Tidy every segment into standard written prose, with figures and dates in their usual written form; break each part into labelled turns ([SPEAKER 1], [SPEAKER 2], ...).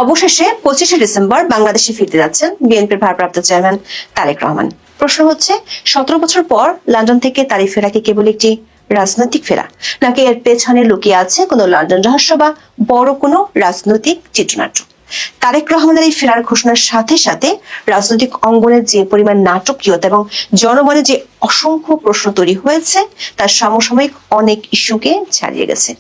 [SPEAKER 1] অবশেষে 25শে ডিসেম্বর বাংলাদেশে ফিরতে যাচ্ছেন বিএনপির ভারপ্রাপ্ত চেয়ারম্যান তারেক রহমান। প্রশ্ন হচ্ছে, 17 বছর পর লন্ডন থেকে তার এই ফেরা কি কেবল একটি রাজনৈতিক ফেরা, নাকি এর পেছনে লুকিয়ে আছে কোনো লন্ডন রহস্য বা বড় কোনো রাজনৈতিক চিত্রনাট্য? তারেক রহমানের এই ফেরার ঘোষণার সাথে সাথে রাজনৈতিক অঙ্গনের যে পরিমাণ নাটকীয়তা এবং জনমনে যে অসংখ্য প্রশ্ন তৈরি হয়েছে, তার সমসাময়িক অনেক ইস্যুকে ছাড়িয়ে গেছে।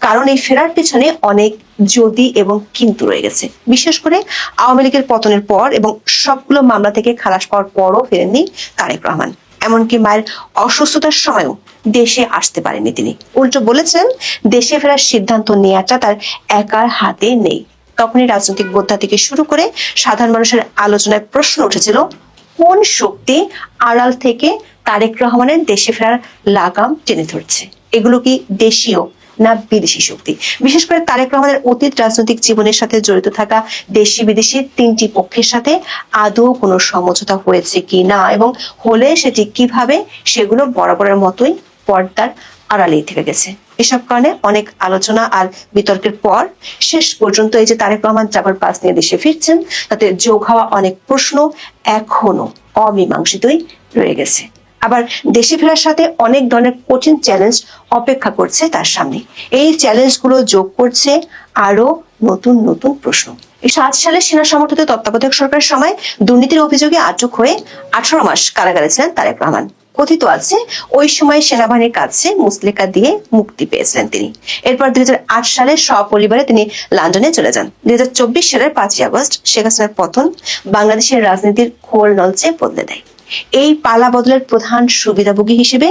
[SPEAKER 1] কারণ এই ফেরার পেছনে অনেক যদি এবং কিন্তু রয়ে গেছে। বিশেষ করে আওয়ামী লীগের পতনের পর এবং সবগুলো মামলা থেকে খালাস পাওয়ার পরও ফেরেননি তারেক রহমান। এমনকি মায়ের অসুস্থতার সময়ও দেশে আসতে পারেননি তিনি। উল্টো বলেছেন, দেশে ফেরার সিদ্ধান্ত নেওয়াটা তার একার হাতে নেই। তখনই রাজনৈতিক বোদ্ধা থেকে শুরু করে সাধারণ মানুষের আলোচনায় প্রশ্ন উঠেছিল, কোন শক্তি আড়াল থেকে তারেক রহমানের দেশে ফেরার লাগাম টেনে ধরছে? এগুলো কি দেশীয় না বিদেশি শক্তি? বিশেষ করে তারেক রহমানের অতীত রাজনৈতিক জীবনের সাথে জড়িত থাকা দেশি বিদেশি তিনটি পক্ষের সাথে আদৌ কোনো সমঝোতা হয়েছে কি না, এবং হলে সেটি কিভাবে, সেগুলো বরাবরের মতোই পর্দার আড়ালেই থেকে গেছে। এসব কারণে অনেক আলোচনা আর বিতর্কের পর শেষ পর্যন্ত এই যে তারেক রহমান যাবার পাস নিয়ে দেশে ফিরছেন, তাতে যোগ হওয়া অনেক প্রশ্ন এখনো অমীমাংসিতই রয়ে গেছে। আবার দেশে ফেরার সাথে অনেক ধরনের কঠিন চ্যালেঞ্জ অপেক্ষা করছে তার সামনে। এই চ্যালেঞ্জগুলো যোগ করছে আরো নতুন নতুন প্রশ্ন। 2007 সালে সেনা সমর্থিত তত্ত্বাবধায়ক সরকারের সময় দুর্নীতির অভিযোগে আটক হয়ে 18 মাস কারাগারে ছিলেন তারেক রহমান। কথিত আছে, ওই সময় সেনাবাহিনীর কাছে মুচলেকা দিয়ে মুক্তি পেয়েছিলেন তিনি। এরপর 2008 সালে সপরিবারে তিনি লন্ডনে চলে যান। 2024 সালের 5ই আগস্ট শেখ হাসিনার পতন বাংলাদেশের রাজনীতির খোল নলচে বদলে দেয়। এই পালা বদলের প্রধান সুবিধাভোগী হিসেবে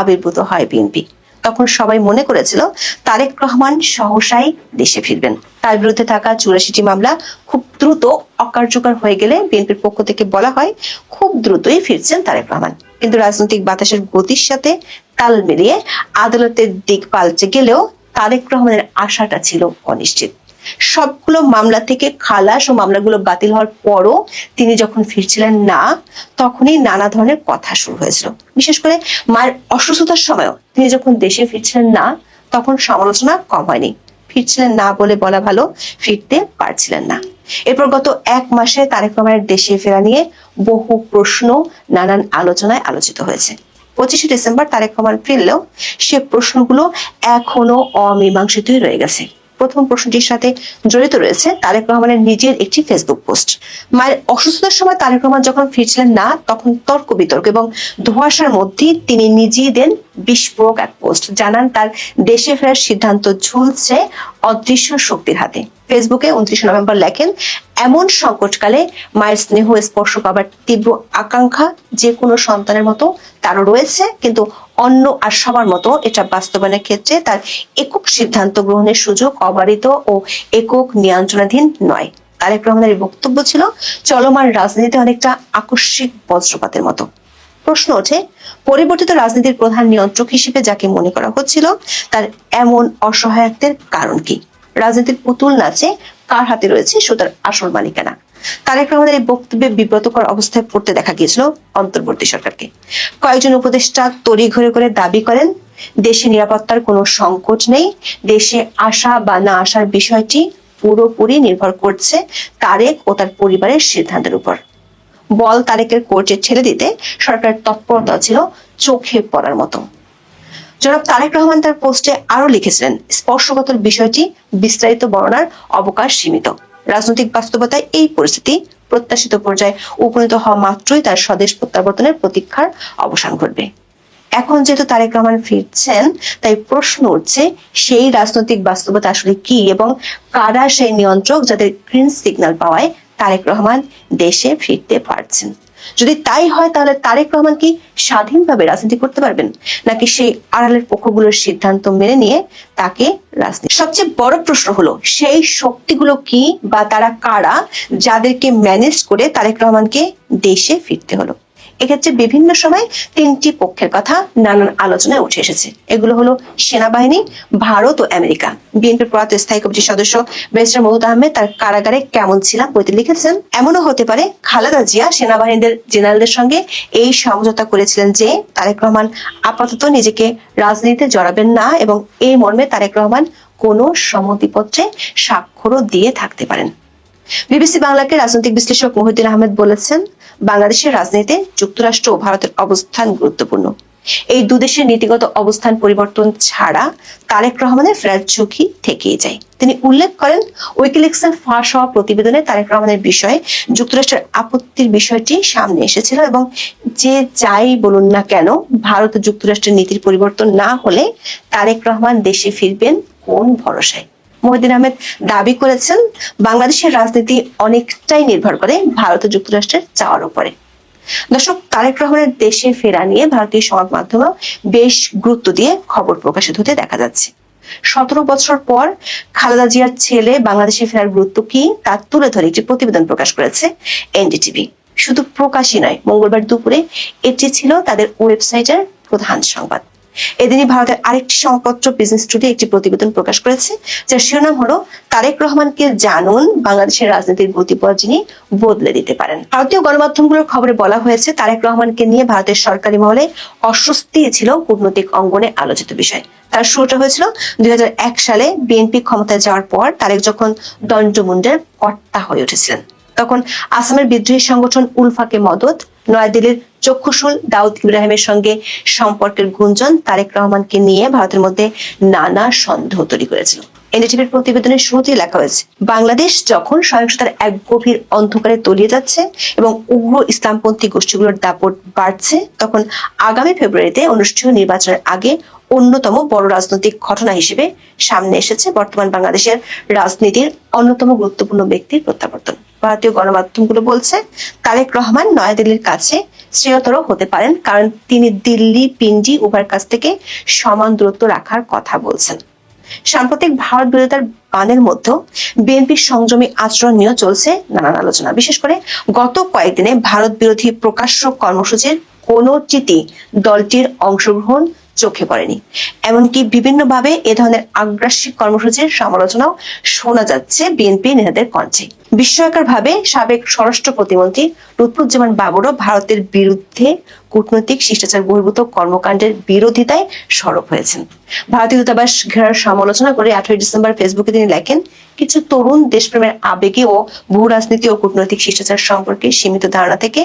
[SPEAKER 1] আবির্ভূত হয় বিএনপি। তখন সবাই মনে করেছিল তারেক রহমান সহসাই দেশে ফিরবেন। তার বিরুদ্ধে থাকা 84টি মামলা খুব দ্রুত অকার্যকর হয়ে গেলে বিএনপির পক্ষ থেকে বলা হয়, খুব দ্রুতই ফিরছেন তারেক রহমান। কিন্তু রাজনৈতিক বাতাসের গতির সাথে তাল মিলিয়ে আদালতের দিক পাল্টে গেলেও তারেক রহমানের আশাটা ছিল অনিশ্চিত। সবগুলো মামলা থেকে খালাস ও মামলাগুলো বাতিল হওয়ার পরও তিনি যখন ফিরছিলেন না, তখনই নানা ধরনের কথা শুরু হয়েছিল। বিশেষ করে মায়ের অসুস্থতার সময়ও তিনি যখন দেশে ফিরছিলেন না, তখন সমালোচনা কম হয়নি। ফিরছিলেন না বলে বলা ভালো, ফিরতে পারছিলেন না। এরপর গত 1 মাসে তারেক রহমানের দেশে ফেরা নিয়ে বহু প্রশ্ন নানান আলোচনায় আলোচিত হয়েছে। 25শে ডিসেম্বর তারেক রহমান ফিরলেও সে প্রশ্নগুলো এখনো অমীমাংসিতই রয়ে গেছে। প্রথম প্রশ্নটির সাথে জড়িত রয়েছে তারেক রহমানের নিজের একটি ফেসবুক পোস্ট। মায়ের অসুস্থতার সময় তারেক রহমান যখন ফিরছিলেন না, তখন তর্ক বিতর্ক এবং ধোঁয়াশার মধ্যে তিনি নিজেই দেন বিস্ফোরক এক পোস্ট। জানান তার দেশে ফেরার সিদ্ধান্ত ঝুলছে অদৃশ্য শক্তির হাতে। ফেসবুকে 29 নভেম্বর লেখেন, এমন সংকটকালে মায়ের স্নেহ স্পর্শ পাবার তীব্র আকাঙ্ক্ষা যে কোনো সন্তানের মতো তারও রয়েছে, কিন্তু অন্য আর সবার মতো এটা বাস্তবায়নের ক্ষেত্রে তার একক সিদ্ধান্ত গ্রহণের সুযোগ অবারিত ও একক নিয়ন্ত্রণাধীন নয়। তারেক রহমানের বক্তব্য ছিল চলমান রাজনীতিতে অনেকটা আকস্মিক বজ্রপাতের মতো। প্রশ্ন ওঠে, পরিবর্তিত রাজনীতির প্রধান নিয়ন্ত্রক হিসেবে যাকে মনে করা হচ্ছিল, তার এমন অসহায়ত্বের কারণ কি? রাজনীতির পুতুল নাচে কার হাতে রয়েছে সুতার আসল মালিকানা? তারেক রহমানের এই বক্তব্যে বিব্রতকর অবস্থায় পড়তে দেখা গিয়েছিল অন্তর্বর্তী সরকারকে। কয়েকজন উপদেষ্টা তড়িঘড়ি করে দাবি করেন, দেশে নিরাপত্তার কোনো সংকট নেই, দেশে আসা বা না আসার বিষয়টি পুরোপুরি নির্ভর করছে তারেক ও তার পরিবারের সিদ্ধান্তের উপর। বল তারেকের কোর্টে ছেড়ে দিতে সরকারের তৎপরতা ছিল চোখে পড়ার মতো। জনাব তারেক রহমান তার পোস্টে আরো লিখেছিলেন, স্পর্শকাতর বিষয়টি বিস্তারিত বর্ণনার অবকাশ সীমিত। রাজনৈতিক বাস্তবতায় এই পরিস্থিতি প্রত্যাশিত পর্যায়ে উপনীত হওয়া মাত্রই তার স্বদেশ প্রত্যাবর্তনের প্রতীক্ষার অবসান ঘটবে। এখন যেহেতু তারেক রহমান ফিরছেন, তাই প্রশ্ন উঠছে, সেই রাজনৈতিক বাস্তবতা আসলে কি এবং কারা সেই নিয়ন্ত্রক যাদের গ্রিন সিগন্যাল পাওয়ায় তারেক রহমান দেশে ফিরতে পারছেন? যদি তাই হয়, তাহলে তারেক রহমান কি স্বাধীনভাবে রাজনীতি করতে পারবেন, নাকি সেই আড়ালের পক্ষগুলোর সিদ্ধান্ত মেনে নিয়ে তাকে রাজনীতি? সবচেয়ে বড় প্রশ্ন হলো, সেই শক্তিগুলো কি বা তারা কারা যাদেরকে ম্যানেজ করে তারেক রহমানকে দেশে ফিরতে হলো? এক্ষেত্রে বিভিন্ন সময় 3টি পক্ষের কথা নানান আলোচনায় উঠে এসেছে। এগুলো হলো সেনাবাহিনী, ভারত ও আমেরিকা। বিএনপির প্রয়াত স্থায়ী কমিটির সদস্য ব্যারিস্টার মওদুদ আহমেদ তার কারাগারে কেমন ছিলাম বইতে লিখেছেন, এমনও হতে পারে খালেদা জিয়া সেনাবাহিনীদের জেনারেলদের সঙ্গে এই সমঝোতা করেছিলেন যে তারেক রহমান আপাতত নিজেকে রাজনীতিতে জড়াবেন না, এবং এই মর্মে তারেক রহমান কোনো সম্মতিপত্রে স্বাক্ষরও দিয়ে থাকতে পারেন। বিবিসি বাংলাকে রাজনৈতিক বিশ্লেষক মহিউদ্দিন আহমেদ বলেছেন, বাংলাদেশের রাজনীতিতে যুক্তরাষ্ট্র ও ভারতের অবস্থান গুরুত্বপূর্ণ। এই দুদেশের নীতিগত অবস্থান পরিবর্তন ছাড়া তারেক রহমানের ফেরার ঝুঁকি থেকেই যায়। তিনি উল্লেখ করেন, উইকিলিক্সের ফাঁস হওয়া প্রতিবেদনে তারেক রহমানের বিষয়ে যুক্তরাষ্ট্রের আপত্তির বিষয়টি সামনে এসেছিল এবং যে যাই বলুন না কেন ভারত ও যুক্তরাষ্ট্রের নীতির পরিবর্তন না হলে তারেক রহমান দেশে ফিরবেন কোন ভরসায়। মহিউদ্দিন আহমেদ দাবি করেছেন, বাংলাদেশের রাজনীতি অনেকটাই নির্ভর করে ভারত ও যুক্তরাষ্ট্রের চাওয়ার উপরে। দর্শক, তারেক রহমানের দেশে ফেরা নিয়ে ভারতীয় সংবাদ মাধ্যমে বেশ গুরুত্ব দিয়ে খবর প্রকাশিত হতে দেখা যাচ্ছে। 17 বছর পর খালেদা জিয়ার ছেলে বাংলাদেশে ফেরার গুরুত্ব কি তা তুলে ধরে একটি প্রতিবেদন প্রকাশ করেছে এনডিটিভি। শুধু প্রকাশই নয়, মঙ্গলবার দুপুরে এটি ছিল তাদের ওয়েবসাইটের প্রধান সংবাদ। এদিনই ভারতের আরেকটি সংবাদপত্র বিজনেস টুডে একটি প্রতিবেদন প্রকাশ করেছে, যার শিরোনাম হলো, তারেক রহমানকে জানুন, বাংলাদেশের রাজনীতির গতিপথ যিনি বদলে দিতে পারেন। ভারতীয় গণমাধ্যমগুলোর খবরে বলা হয়েছে, তারেক রহমানকে নিয়ে ভারতের সরকারি মহলে অস্বস্তি ছিল কূটনৈতিক অঙ্গনে আলোচিত বিষয়। তার শুরুটা হয়েছিল 2001 সালে বিএনপি ক্ষমতায় যাওয়ার পর তারেক যখন দণ্ডমুণ্ডের কর্তা হয়ে উঠেছিলেন। তখন আসামের বিদ্রোহী সংগঠন উলফাকে মদত, নয়াদিল্লির চক্ষুশুল দাউদ ইব্রাহিমের সঙ্গে সম্পর্কের গুঞ্জন তারেক রহমানকে নিয়ে ভারতের মধ্যে নানা সন্দেহ তৈরি করেছিল। এনডিটিভির প্রতিবেদনের শুরুতেই লেখা হয়েছে, বাংলাদেশ যখন সহিংসতার এক গভীর অন্ধকারে তলিয়ে যাচ্ছে এবং উগ্র ইসলামপন্থী গোষ্ঠীগুলোর দাপট বাড়ছে, তখন আগামী ফেব্রুয়ারিতে অনুষ্ঠেয় নির্বাচনের আগে অন্যতম বড় রাজনৈতিক ঘটনা হিসেবে সামনে এসেছে বর্তমান বাংলাদেশের রাজনীতির অন্যতম গুরুত্বপূর্ণ ব্যক্তির প্রত্যাবর্তন। ভারতীয় গণমাধ্যমগুলো বলছে, তারেক রহমান নয়াদিল্লির কাছে শ্রেয়তর হতে পারেন, কারণ তিনি দিল্লি পিন্ডি উভয়ের কাছ থেকে সমান দূরত্ব রাখার কথা বলছেন। সাম্প্রতিক ভারত বিরোধিতার বানের মধ্যে বিএনপির সংযমী আচরণ নিয়ে চলছে নানান আলোচনা। বিশেষ করে গত কয়েকদিনে ভারত বিরোধী প্রকাশ্য কর্মসূচির কোনোটিতে দলটির অংশগ্রহণ চোখে পড়েনি। এমনকি বিভিন্নভাবে এ ধরনের আগ্রাসী কর্মসূচির সমালোচনাও শোনা যাচ্ছে বিএনপি নেতাদের কণ্ঠে। বিস্ময়কর ভাবে সাবেক স্বরাষ্ট্র প্রতিমন্ত্রী লুৎফুজ্জামান বাবরও ভারতের বিরুদ্ধে কূটনৈতিক শিষ্টাচার বহির্ভূত কর্মকাণ্ডের বিরোধিতায় সরব হয়েছেন। ভারতীয় দূতাবাস ঘেরার সমালোচনা করে 18 ডিসেম্বর ফেসবুকে তিনি লেখেন, কিছু তরুণ দেশপ্রেমের আবেগে ও ভূ রাজনীতি ও কূটনৈতিক শিষ্টাচার সম্পর্কে সীমিত ধারণা থেকে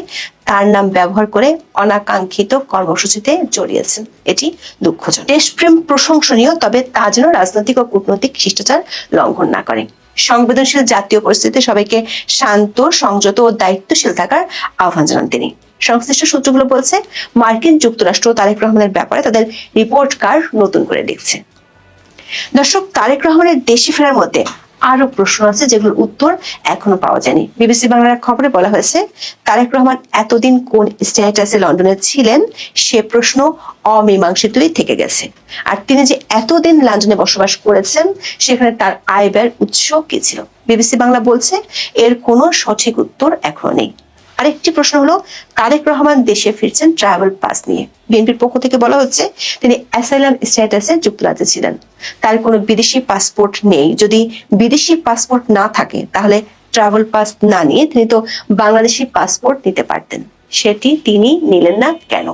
[SPEAKER 1] তার নাম ব্যবহার করে অনাকাঙ্ক্ষিত কর্মসূচিতে জড়িয়েছেন। এটি দুঃখজনক। দেশপ্রেম প্রশংসনীয়, তবে তা যেন রাজনৈতিক ও কূটনৈতিক শিষ্টাচার লঙ্ঘন না করে। সংবেদনশীল জাতীয় পরিস্থিতিতে সবাইকে শান্ত, সংযত ও দায়িত্বশীল থাকার আহ্বান জানান তিনি। সংশ্লিষ্ট সূত্রগুলো বলছে, মার্কিন যুক্তরাষ্ট্র তারেক রহমানের ব্যাপারে তাদের রিপোর্ট কার্ড নতুন করে দেখছে। দর্শক, তারেক রহমানের দেশে ফেরার মধ্যে আরো প্রশ্ন আছে যেগুলোর উত্তর এখনো পাওয়া যায়নি। বিবিসি বাংলার খবরে বলা হয়েছে, তারেক রহমান এতদিন কোন স্ট্যাটাসে লন্ডনে ছিলেন সে প্রশ্ন অমীমাংসিতই থেকে গেছে। আর তিনি যে এতদিন লন্ডনে বসবাস করেছেন সেখানে তার আয় ব্যয়ের উৎস কি ছিল? বিবিসি বাংলা বলছে, এর কোনো সঠিক উত্তর এখনো নেই। আরেকটি প্রশ্ন হলো, তারেক রহমান দেশে ফিরছেন ট্রাভেল পাস নিয়ে। বিএনপির পক্ষ থেকে বলা হচ্ছে, তিনি অ্যাসাইলাম স্ট্যাটাসে যুক্তরাজ্যে ছিলেন, তার কোনো বিদেশি পাসপোর্ট নেই। যদি বিদেশি পাসপোর্ট না থাকে তাহলে ট্রাভেল পাস না নিয়ে তিনি তো বাংলাদেশি পাসপোর্ট নিতে পারতেন, সেটি তিনি নিলেন না কেন?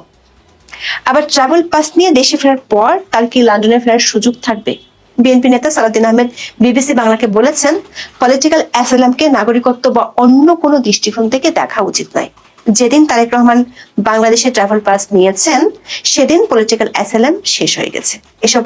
[SPEAKER 1] আবার ট্রাভেল পাস নিয়ে দেশে ফেরার পর তার কি লন্ডনে ফেরার সুযোগ থাকবে? বিএনপি নেতা সালাউদ্দিন আহমেদ বিবিসি বাংলাকে বলেছেন, পলিটিক্যাল অ্যাসাইলামকে নাগরিকত্ব বা অন্য কোনো দৃষ্টিকোণ থেকে দেখা উচিত নয়। যেদিন তারেক রহমান বাংলাদেশে ট্রাভেল পাস নিয়েছেন সেদিন পলিটিক্যাল অ্যাসাইলাম শেষ হয়ে গেছে। এসব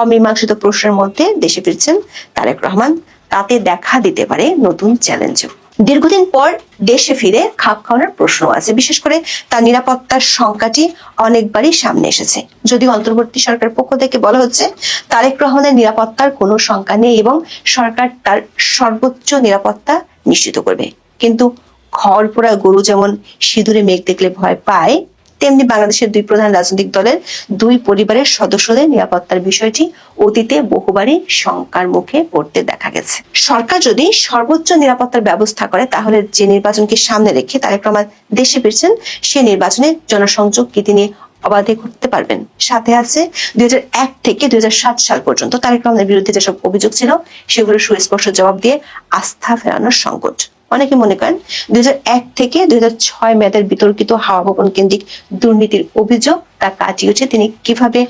[SPEAKER 1] অমীমাংসিত প্রশ্নের মধ্যে দেশে ফিরছেন তারেক রহমান, তাতে দেখা দিতে পারে নতুন চ্যালেঞ্জও। দীর্ঘদিন পর দেশে ফিরে খাপ খাওয়ানোর প্রশ্ন আছে। বিশেষ করে তার নিরাপত্তার সংখ্যাটি অনেকবারই সামনে এসেছে। যদিও অন্তর্বর্তী সরকার পক্ষ থেকে বলা হচ্ছে, তারেক রহমানের নিরাপত্তার কোনো সংখ্যা নেই এবং সরকার তার সর্বোচ্চ নিরাপত্তা নিশ্চিত করবে। কিন্তু ঘর পোড়া গরু যেমন সিঁদুরে মেঘ দেখলে ভয় পায়, তেমনি বাংলাদেশের দুই প্রধান রাজনৈতিক দলের দুই পরিবারের সদস্যদের নিরাপত্তার বিষয়টি অতীতে বহুবারই শঙ্কার মুখে পড়তে দেখা গেছে। সরকার যদি সর্বোচ্চ নিরাপত্তার ব্যবস্থা করে তাহলে যে নির্বাচনকে সামনে রেখে তারেক রহমান দেশে ফিরছেন সে নির্বাচনে জনসংযোগ কি তিনি অবাধে করতে পারবেন? সাথে আছে 2001 থেকে 2007 সাল পর্যন্ত তারেক রহমানের বিরুদ্ধে যেসব অভিযোগ ছিল সেগুলো সুস্পষ্ট জবাব দিয়ে আস্থা ফেরানোর সংকট। অনেকে মনে করেন 2001 থেকে 2006 মেয়াদের বিতর্কিত হাওয়া ভবন কেন্দ্রিক দুর্নীতির অভিযোগ তা কাটিয়েছে তিনি কিভাবে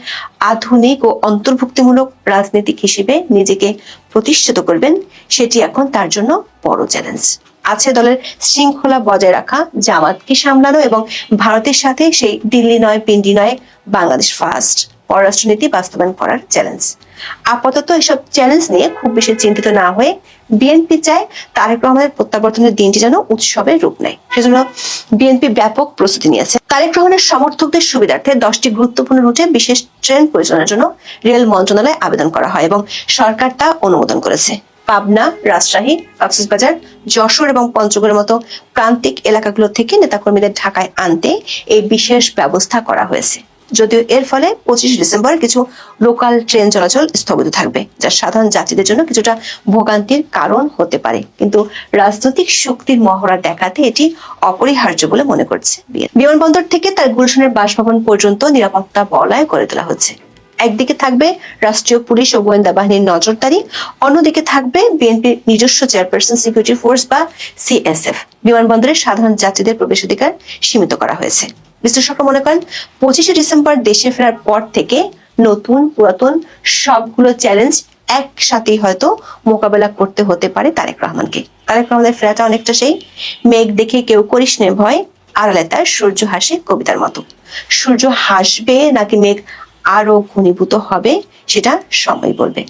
[SPEAKER 1] আধুনিক ও অন্তর্ভুক্তিমূলক রাজনীতিক হিসেবে নিজেকে প্রতিষ্ঠিত করবেন সেটি এখন তার জন্য বড় চ্যালেঞ্জ। আছে দলের শৃঙ্খলা বজায় রাখা, জামাতকে সামলানো এবং ভারতের সাথে সেই দিল্লি নয় পিন্ডি নয় বাংলাদেশ ফার্স্ট পররাষ্ট্রনীতি বাস্তবায়ন করার চ্যালেঞ্জ। আপাতত এসব চ্যালেঞ্জ নিয়ে খুব বেশি চিন্তিত না হয়ে বিএনপি চায় তারেক রহমানের প্রত্যাবর্তনের দিনটি যেন উৎসবের রূপ নেয়। সেজন্য বিএনপি ব্যাপক প্রস্তুতি নিয়েছে। তারেক রহমানের সমর্থকদের সুবিধার্থে 10টি গুরুত্বপূর্ণ রুটে বিশেষ ট্রেন পরিচালনার জন্য রেল মন্ত্রণালয়ে আবেদন করা হয় এবং সরকার তা অনুমোদন করেছে। পাবনা, রাজশাহী, কক্সবাজার, যশোর এবং পঞ্চগড়ের মতো প্রান্তিক এলাকাগুলো থেকে নেতাকর্মীদের ঢাকায় আনতে এই বিশেষ ব্যবস্থা করা হয়েছে। যদিও এর ফলে 25 ডিসেম্বর কিছু লোকাল ট্রেন চলাচল স্থগিত থাকবে, যা সাধারণ যাত্রীদের জন্য কিছুটা ভোগান্তির কারণ হতে পারে, কিন্তু রাজনৈতিক শক্তির মহড়া দেখাতে এটি অপরিহার্য বলে মনে করছে বিমানবন্দর থেকে তার গুলশানের বাসভবন পর্যন্ত নিরাপত্তা বলয় করে তোলা হচ্ছে। একদিকে থাকবে রাষ্ট্রীয় পুলিশ ও গোয়েন্দা বাহিনীর নজরদারি, অন্যদিকে থাকবে বিএনপির নিজস্ব চেয়ারপারসন সিকিউরিটি ফোর্স বা সিএসএফ। বিমানবন্দরে সাধারণ যাত্রীদের প্রবেশাধিকার সীমিত করা হয়েছে। বিশ্লেষকরা মনে করেন 25 ডিসেম্বর দেশে ফেরার পর থেকে নতুন পুরাতন সবগুলো চ্যালেঞ্জ একসাথেই হয়তো মোকাবেলা করতে হতে পারে তারেক রহমানকে। তারেক রহমানের ফেরাটা অনেকটা সেই মেঘ দেখে কেউ করিস নে ভয়, আড়ালে তার সূর্য হাসে কবিতার মতো। সূর্য হাসবে নাকি মেঘ আরো ঘনীভূত হবে সেটা সময় বলবে।